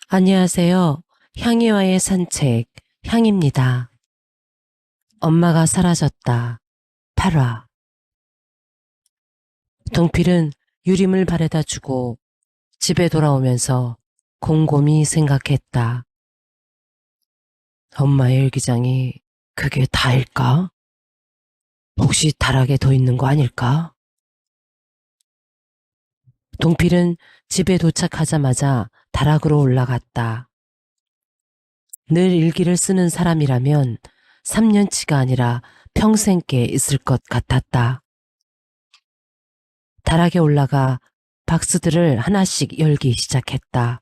안녕하세요. 향이와의 산책, 향입니다. 엄마가 사라졌다. 8화. 동필은 유림을 바래다 주고 집에 돌아오면서 곰곰이 생각했다. 엄마의 일기장이 그게 다일까? 혹시 다락에 더 있는 거 아닐까? 동필은 집에 도착하자마자 다락으로 올라갔다. 늘 일기를 쓰는 사람이라면 3년치가 아니라 평생께 있을 것 같았다. 다락에 올라가 박스들을 하나씩 열기 시작했다.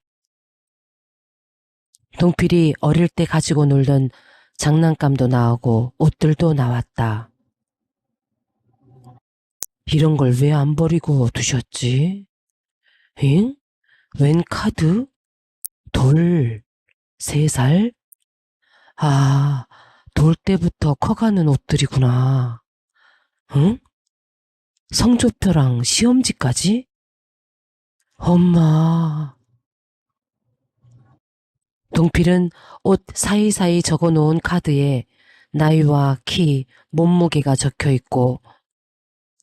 동필이 어릴 때 가지고 놀던 장난감도 나오고 옷들도 나왔다. 이런 걸 왜 안 버리고 두셨지? 응? 웬 카드? 돌, 3살? 아, 돌 때부터 커가는 옷들이구나. 응? 성조표랑 시험지까지? 엄마. 동필은 옷 사이사이 적어놓은 카드에 나이와 키, 몸무게가 적혀 있고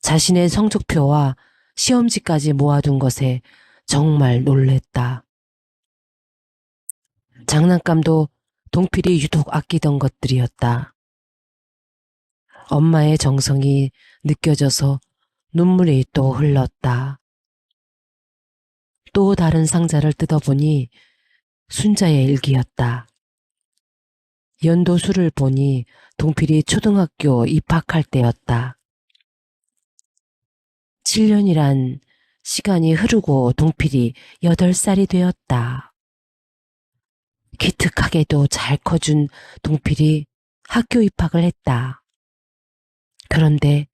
자신의 성적표와 시험지까지 모아둔 것에 정말 놀랬다. 장난감도 동필이 유독 아끼던 것들이었다. 엄마의 정성이 느껴져서 눈물이 또 흘렀다. 또 다른 상자를 뜯어보니 순자의 일기였다. 연도수를 보니 동필이 초등학교 입학할 때였다. 7년이란 시간이 흐르고 동필이 8살이 되었다. 기특하게도 잘 커준 동필이 학교 입학을 했다. 그런데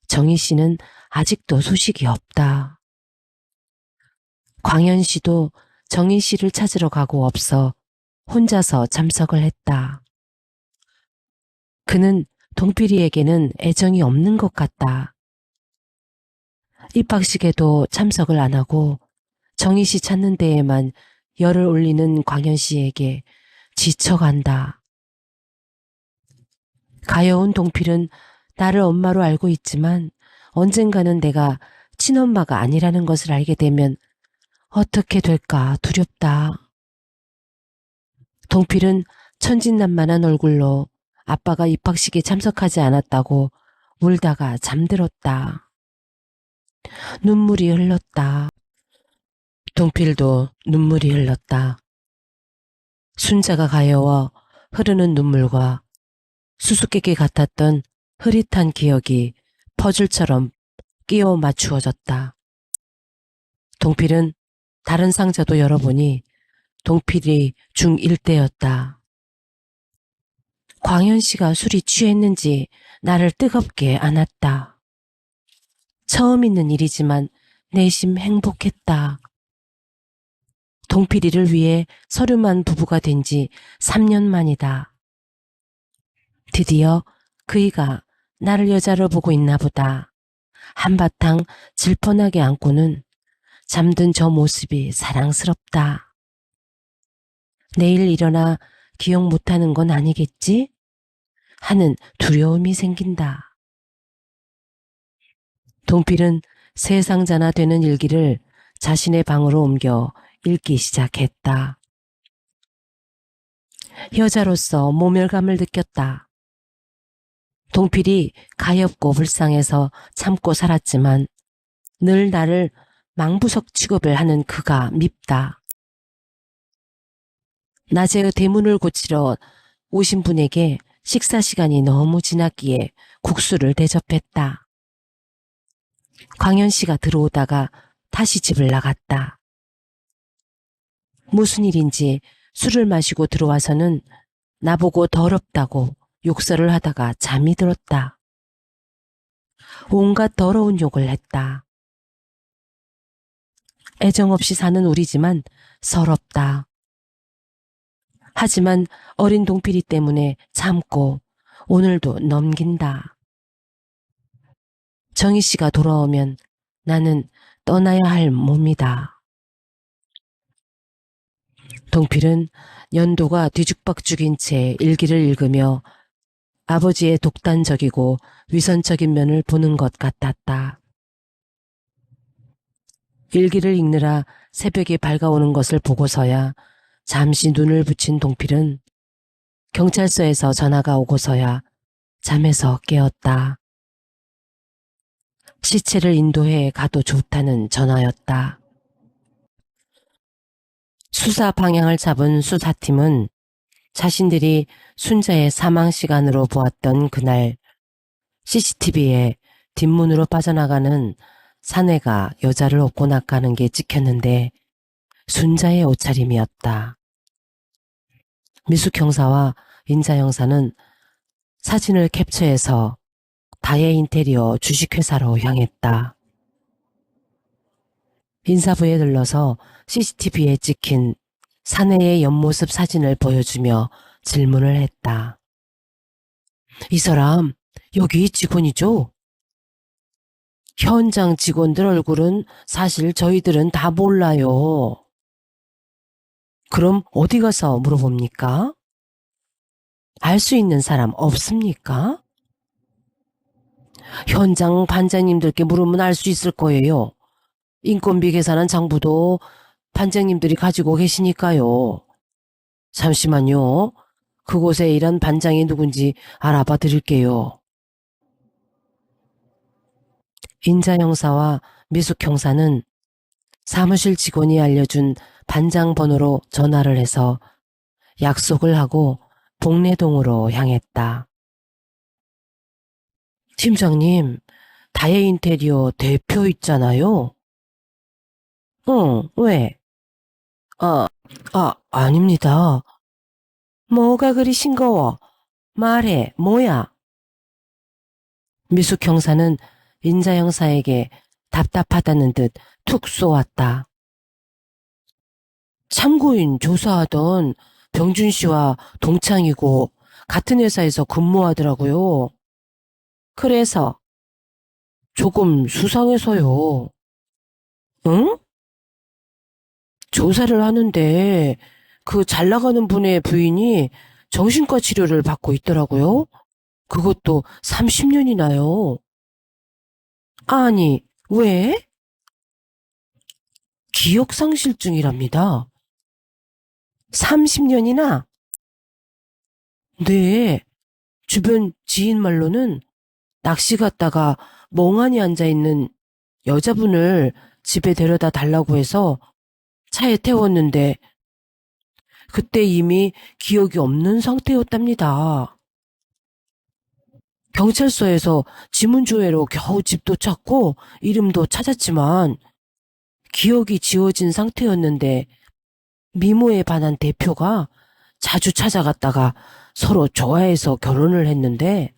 정희 씨는 아직도 소식이 없다. 광현 씨도 정희 씨를 찾으러 가고 없어 혼자서 참석을 했다. 그는 동필이에게는 애정이 없는 것 같다. 입학식에도 참석을 안 하고 정희 씨 찾는 데에만 열을 올리는 광현 씨에게 지쳐간다. 가여운 동필은 나를 엄마로 알고 있지만 언젠가는 내가 친엄마가 아니라는 것을 알게 되면 어떻게 될까 두렵다. 동필은 천진난만한 얼굴로 아빠가 입학식에 참석하지 않았다고 울다가 잠들었다. 눈물이 흘렀다. 동필도 눈물이 흘렀다. 순자가 가여워 흐르는 눈물과 수수께끼 같았던 흐릿한 기억이 퍼즐처럼 끼워 맞추어졌다. 동필은 다른 상자도 열어보니 동필이 중1 때였다. 광현 씨가 술이 취했는지 나를 뜨겁게 안았다. 처음 있는 일이지만 내심 행복했다. 동필이를 위해 서류만 부부가 된 지 3년 만이다. 드디어 그이가 나를 여자로 보고 있나 보다. 한바탕 질펀하게 안고는 잠든 저 모습이 사랑스럽다. 내일 일어나 기억 못하는 건 아니겠지? 하는 두려움이 생긴다. 동필은 세 상자나 되는 일기를 자신의 방으로 옮겨 읽기 시작했다. 여자로서 모멸감을 느꼈다. 동필이 가엾고 불쌍해서 참고 살았지만 늘 나를 망부석 취급을 하는 그가 밉다. 낮에 대문을 고치러 오신 분에게 식사 시간이 너무 지났기에 국수를 대접했다. 광현 씨가 들어오다가 다시 집을 나갔다. 무슨 일인지 술을 마시고 들어와서는 나보고 더럽다고 욕설을 하다가 잠이 들었다. 온갖 더러운 욕을 했다. 애정 없이 사는 우리지만 서럽다. 하지만 어린 동필이 때문에 참고 오늘도 넘긴다. 정희 씨가 돌아오면 나는 떠나야 할 몸이다. 동필은 연도가 뒤죽박죽인 채 일기를 읽으며 아버지의 독단적이고 위선적인 면을 보는 것 같았다. 일기를 읽느라 새벽이 밝아오는 것을 보고서야 잠시 눈을 붙인 동필은 경찰서에서 전화가 오고서야 잠에서 깨었다. 시체를 인도해 가도 좋다는 전화였다. 수사 방향을 잡은 수사팀은 자신들이 순자의 사망 시간으로 보았던 그날 CCTV에 뒷문으로 빠져나가는 사내가 여자를 업고 나가는 게 찍혔는데 순자의 옷차림이었다. 미숙 형사와 인자 형사는 사진을 캡처해서 다혜 인테리어 주식회사로 향했다. 인사부에 들러서 CCTV에 찍힌 사내의 옆모습 사진을 보여주며 질문을 했다. 이 사람 여기 직원이죠? 현장 직원들 얼굴은 사실 저희들은 다 몰라요. 그럼 어디 가서 물어봅니까? 알 수 있는 사람 없습니까? 현장 반장님들께 물으면 알 수 있을 거예요. 인건비 계산한 장부도 반장님들이 가지고 계시니까요. 잠시만요. 그곳에 일한 반장이 누군지 알아봐 드릴게요. 인자 형사와 미숙 형사는 사무실 직원이 알려준 반장 번호로 전화를 해서 약속을 하고 복례동으로 향했다. 팀장님, 다혜 인테리어 대표 있잖아요. 응, 왜? 아닙니다. 뭐가 그리 싱거워? 말해, 뭐야? 미숙 형사는 인자 형사에게 답답하다는 듯 툭 쏘았다. 참고인 조사하던 병준 씨와 동창이고 같은 회사에서 근무하더라고요. 그래서 조금 수상해서요. 응? 조사를 하는데 그 잘 나가는 분의 부인이 정신과 치료를 받고 있더라고요. 그것도 30년이나요. 아니, 왜? 기억상실증이랍니다. 30년이나? 네. 주변 지인 말로는 낚시 갔다가 멍하니 앉아있는 여자분을 집에 데려다 달라고 해서 차에 태웠는데 그때 이미 기억이 없는 상태였답니다. 경찰서에서 지문조회로 겨우 집도 찾고 이름도 찾았지만 기억이 지워진 상태였는데 미모에 반한 대표가 자주 찾아갔다가 서로 좋아해서 결혼을 했는데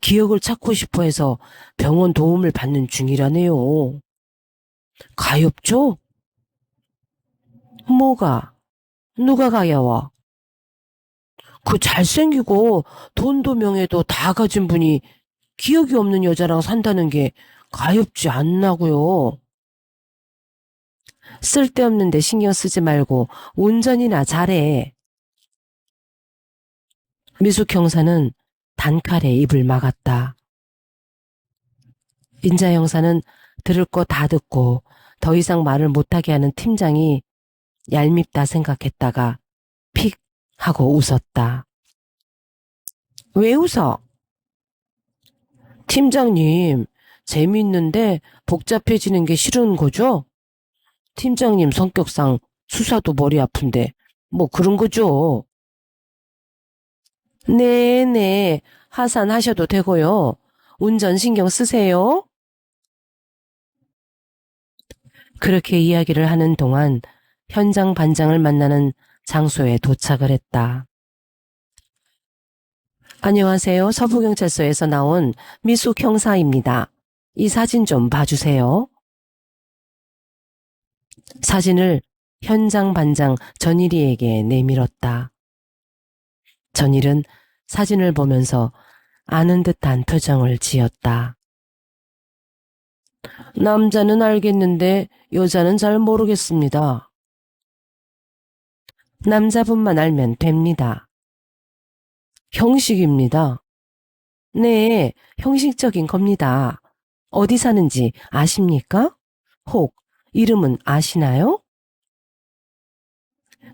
기억을 찾고 싶어 해서 병원 도움을 받는 중이라네요. 가엾죠? 뭐가? 누가 가여워? 그 잘생기고 돈도 명예도 다 가진 분이 기억이 없는 여자랑 산다는 게 가엾지 않나고요. 쓸데없는 데 신경 쓰지 말고 운전이나 잘해. 미숙 형사는 단칼에 입을 막았다. 인자 형사는 들을 거 다 듣고 더 이상 말을 못하게 하는 팀장이 얄밉다 생각했다가 픽 하고 웃었다. 왜 웃어? 팀장님, 재미있는데 복잡해지는 게 싫은 거죠? 팀장님 성격상 수사도 머리 아픈데 뭐 그런 거죠. 네네, 하산하셔도 되고요. 운전 신경 쓰세요. 그렇게 이야기를 하는 동안 현장 반장을 만나는 장소에 도착을 했다. 안녕하세요. 서부경찰서에서 나온 미숙 형사입니다. 이 사진 좀 봐주세요. 사진을 현장 반장 전일이에게 내밀었다. 전일은 사진을 보면서 아는 듯한 표정을 지었다. 남자는 알겠는데 여자는 잘 모르겠습니다. 남자분만 알면 됩니다. 형식입니다. 네, 형식적인 겁니다. 어디 사는지 아십니까? 혹 이름은 아시나요?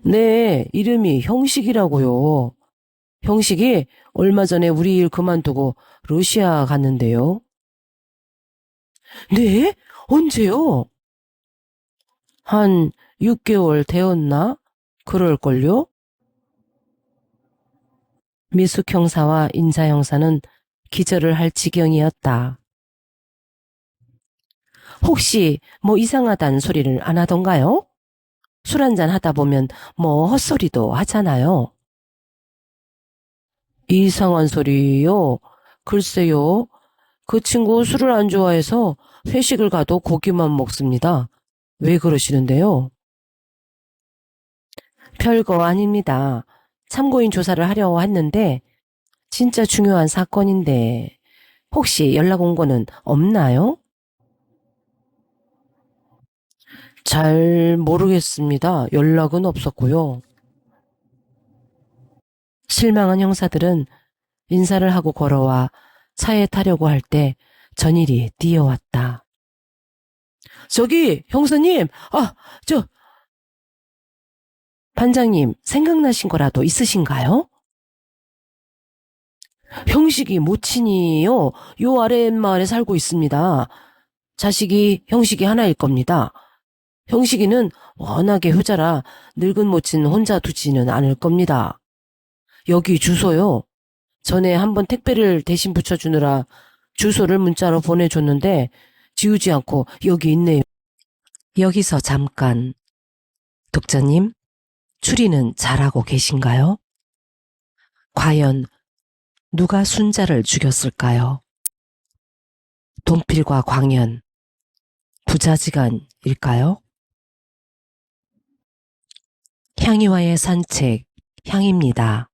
네, 이름이 형식이라고요. 형식이 얼마 전에 우리 일 그만두고 러시아 갔는데요. 네? 언제요? 한 6개월 되었나? 그럴걸요? 미숙 형사와 인자 형사는 기절을 할 지경이었다. 혹시 뭐 이상하단 소리를 안 하던가요? 술 한잔 하다 보면 뭐 헛소리도 하잖아요. 이상한 소리요? 글쎄요. 그 친구 술을 안 좋아해서 회식을 가도 고기만 먹습니다. 왜 그러시는데요? 별거 아닙니다. 참고인 조사를 하려고 했는데 진짜 중요한 사건인데 혹시 연락 온 거는 없나요? 잘 모르겠습니다. 연락은 없었고요. 실망한 형사들은 인사를 하고 걸어와 차에 타려고 할 때 전일이 뛰어왔다. 저기 형사님, 반장님 생각나신 거라도 있으신가요? 형식이 모친이요. 요 아랫마을에 살고 있습니다. 자식이 형식이 하나일 겁니다. 형식이는 워낙에 효자라 늙은 모친 혼자 두지는 않을 겁니다. 여기 주소요. 전에 한번 택배를 대신 붙여주느라 주소를 문자로 보내줬는데 지우지 않고 여기 있네요. 여기서 잠깐. 독자님, 추리는 잘하고 계신가요? 과연 누가 순자를 죽였을까요? 동필과 광현, 부자지간일까요? 향이와의 산책, 향입니다.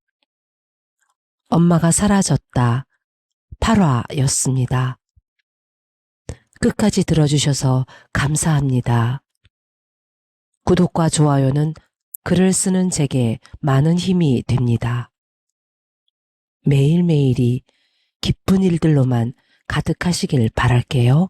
엄마가 사라졌다. 8화였습니다. 끝까지 들어주셔서 감사합니다. 구독과 좋아요는 글을 쓰는 제게 많은 힘이 됩니다. 매일매일이 기쁜 일들로만 가득하시길 바랄게요.